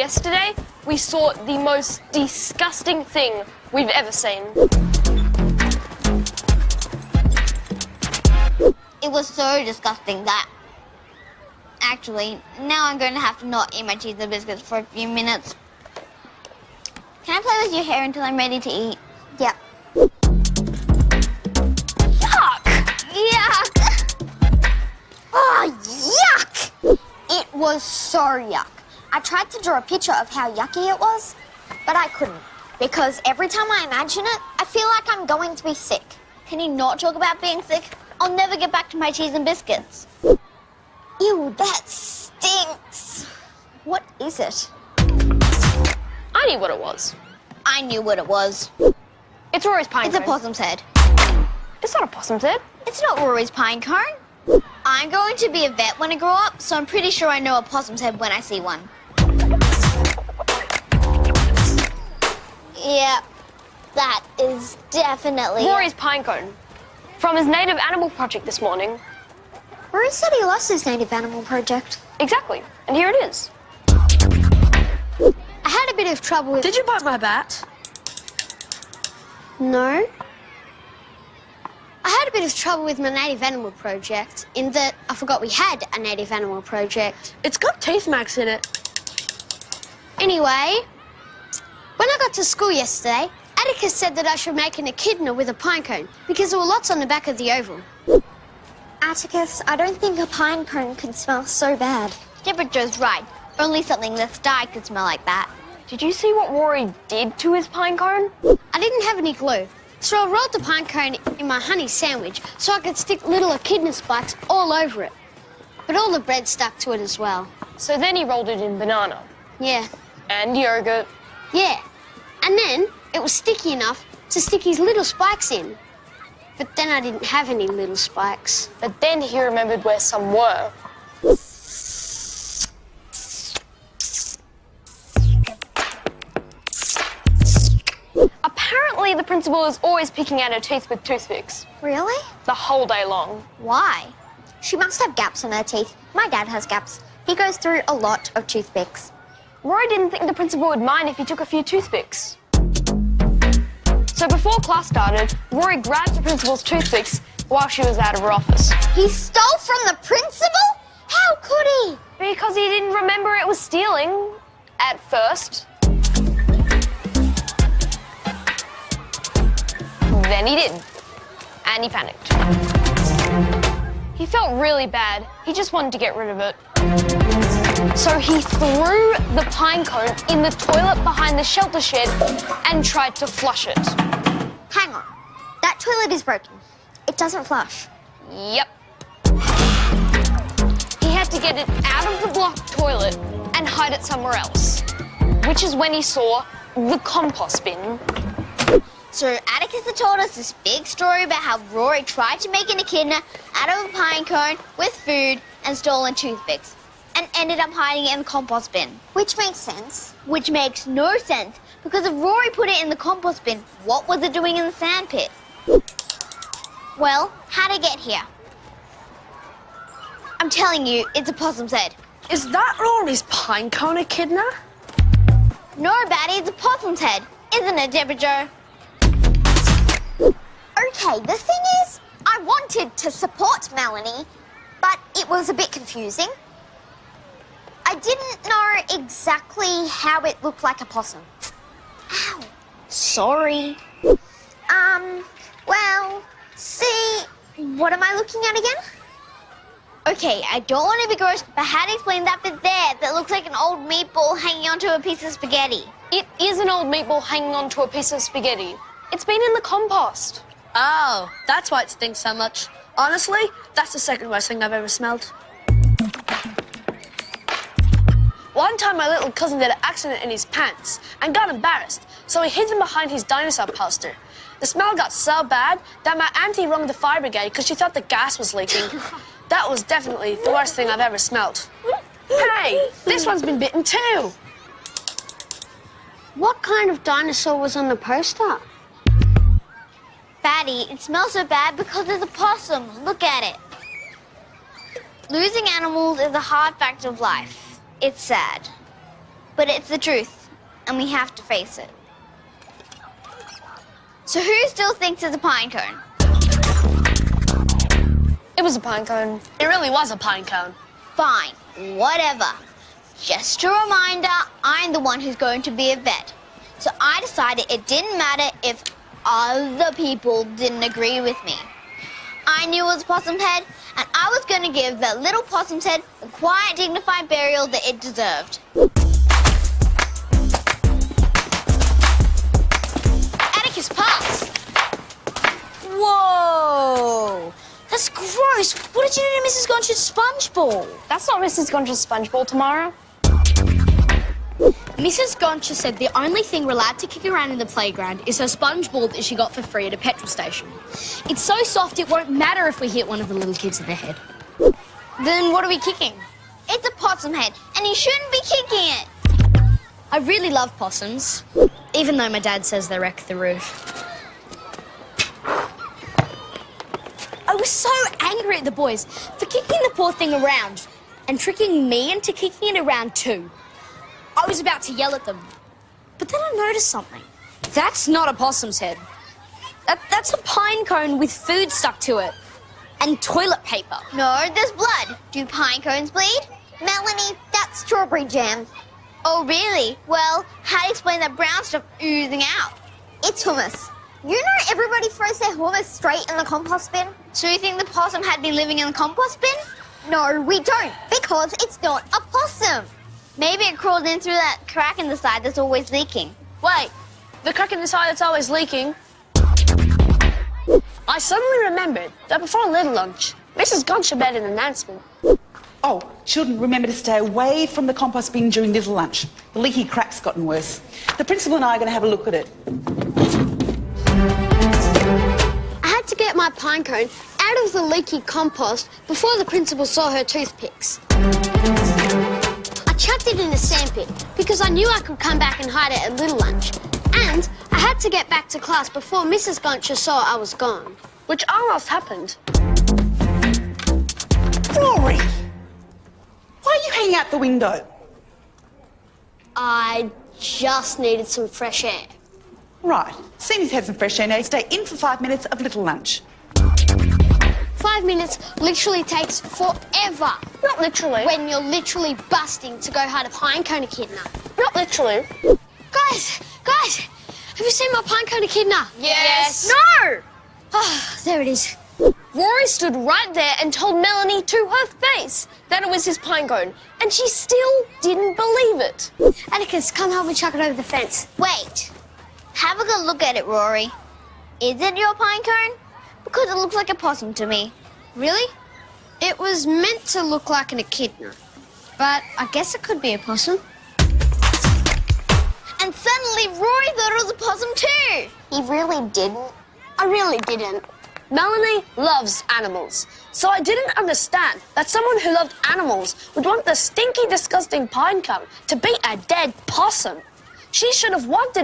yesterday, we saw the most disgusting thing we've ever seen. It was so disgusting that... Actually, now I'm going to have to not eat my cheese and biscuits for a few minutes. Can I play with your hair until I'm ready to eat? Yep. Yuck! Yuck! Oh, yuck! It was so yuck. I tried to draw a picture of how yucky it was, but I couldn't. Because every time I imagine it, I feel like I'm going to be sick. Can you not talk about being sick? I'll never get back to my cheese and biscuits. Ew, that stinks. What is it? I knew what it was. I knew what it was. It's Rory's pine It's cone. a possum's head. It's not a possum's head. It's not Rory's pine cone. I'm going to be a vet when I grow up, so I'm pretty sure I know a possum's head when I see one. Yeah, that is definitely... Rory's pine cone. From his native animal project this morning. Rory said he lost his native animal project. Exactly. And here it is. I had a bit of trouble with... Did you bite my bat? No. I had a bit of trouble with my native animal project in that I forgot we had a native animal project. It's got teeth marks in it. Anyway, when I got to school yesterday, Atticus said that I should make an echidna with a pine cone because there were lots on the back of the oval. Atticus, I don't think a pine cone could smell so bad. Deborah's right. Only something that's dyed could smell like that. Did you see what Rory did to his pine cone? I didn't have any glue, so I rolled the pine cone in my honey sandwich so I could stick little echidna spikes all over it. But all the bread stuck to it as well. So then he rolled it in banana. Yeah. And yogurt. Yeah. And then it was sticky enough to stick his little spikes in. But then I didn't have any little spikes. But then he remembered where some were. Apparently, the principal is always picking at her teeth with toothpicks. Really? The whole day long. Why? She must have gaps in her teeth. My dad has gaps. He goes through a lot of toothpicks. Rory didn't think the principal would mind if he took a few toothpicks. So before class started, Rory grabbed the principal's toothpicks while she was out of her office. He stole from the principal? How could he? Because he didn't remember it was stealing at first. Then he did. And he panicked. He felt really bad. He just wanted to get rid of it. So he threw the pine cone in the toilet behind the shelter shed and tried to flush it. Hang on. That toilet is broken. It doesn't flush. Yep. He had to get it out of the blocked toilet and hide it somewhere else, which is when he saw the compost bin. So Atticus had told us this big story about how Rory tried to make an echidna out of a pine cone with food and stolen toothpicks and ended up hiding it in the compost bin. Which makes sense. Which makes no sense, because if Rory put it in the compost bin, what was it doing in the sandpit? Well, how'd it get here? I'm telling you, it's a possum's head. Is that Rory's pine cone echidna? No, Batty, it's a possum's head. Isn't it, Deborah Jo? Okay, the thing is, I wanted to support Melanie, but it was a bit confusing. I didn't know exactly how it looked like a possum. Ow. Sorry. Well, see, what am I looking at again? Okay, I don't want to be gross, but how to explain that bit there that looks like an old meatball hanging onto a piece of spaghetti? It is an old meatball hanging onto a piece of spaghetti. It's been in the compost. Oh, that's why it stinks so much. Honestly, that's the second worst thing I've ever smelled. One time my little cousin did an accident in his pants and got embarrassed, so he hid them behind his dinosaur poster. The smell got so bad that my auntie rung the fire brigade because she thought the gas was leaking. That was definitely the worst thing I've ever smelled. Hey, this one's been bitten too. What kind of dinosaur was on the poster? Batty, it smells so bad because there's a possum. Look at it. Losing animals is a hard fact of life. It's sad. but it's the truth, and we have to face it. So who still thinks it's a pine cone? It was a pine cone. It really was a pine cone. Fine, whatever. Just a reminder, I'm the one who's going to be a vet. So I decided it didn't matter if other people didn't agree with me. I knew it was a possum's head, and I was going to give that little possum's head the quiet, dignified burial that it deserved. Atticus, pass! Whoa! That's gross. What did you do to Mrs. Gonch's sponge ball? That's not Mrs. Gonch's sponge ball tomorrow. Mrs. Goncha said the only thing we're allowed to kick around in the playground is her sponge ball that she got for free at a petrol station. It's so soft it won't matter if we hit one of the little kids in the head. Then what are we kicking? It's a possum head, and you shouldn't be kicking it. I really love possums, even though my dad says they wreck the roof. I was so angry at the boys for kicking the poor thing around and tricking me into kicking it around too. I was about to yell at them, but then I noticed something. That's not a possum's head. That's a pine cone with food stuck to it and toilet paper. No, there's blood. Do pine cones bleed? Melanie, that's strawberry jam. Oh, really? Well, how do you explain that brown stuff oozing out? It's hummus. You know everybody throws their hummus straight in the compost bin? So you think the possum had been living in the compost bin? No, we don't, because it's not a possum. Maybe it crawled in through that crack in the side that's always leaking. Wait, the crack in the side that's always leaking? I suddenly remembered that before Little Lunch, Mrs. Goncha made an announcement. Oh, children, remember to stay away from the compost bin during Little Lunch. The leaky crack's gotten worse. The principal and I are going to have a look at it. I had to get my pine cone out of the leaky compost before the principal saw her toothpicks. I chucked it in the sandpit because I knew I could come back and hide it at Little Lunch. And I had to get back to class before Mrs. Goncha saw I was gone. Which almost happened. Rory! Why are you hanging out the window? I just needed some fresh air. Right. Seamy's had some fresh air now. Stay in for 5 minutes of Little Lunch. 5 minutes literally takes forever. Not literally. When you're literally busting to go hide a pine cone echidna. Not literally. Guys, have you seen my pine cone echidna? Yes. No! Oh, there it is. Rory stood right there and told Melanie to her face that it was his pine cone, and she still didn't believe it. Atticus, come help me chuck it over the fence. Wait. Have a good look at it, Rory. Is it your pine cone? Because it looks like a possum to me. Really? It was meant to look like an echidna, but I guess it could be a possum. And suddenly Rory thought it was a possum too. He really didn't. I really didn't. Melanie loves animals, so I didn't understand that someone who loved animals would want the stinky, disgusting pine cone to be a dead possum. She should have wanted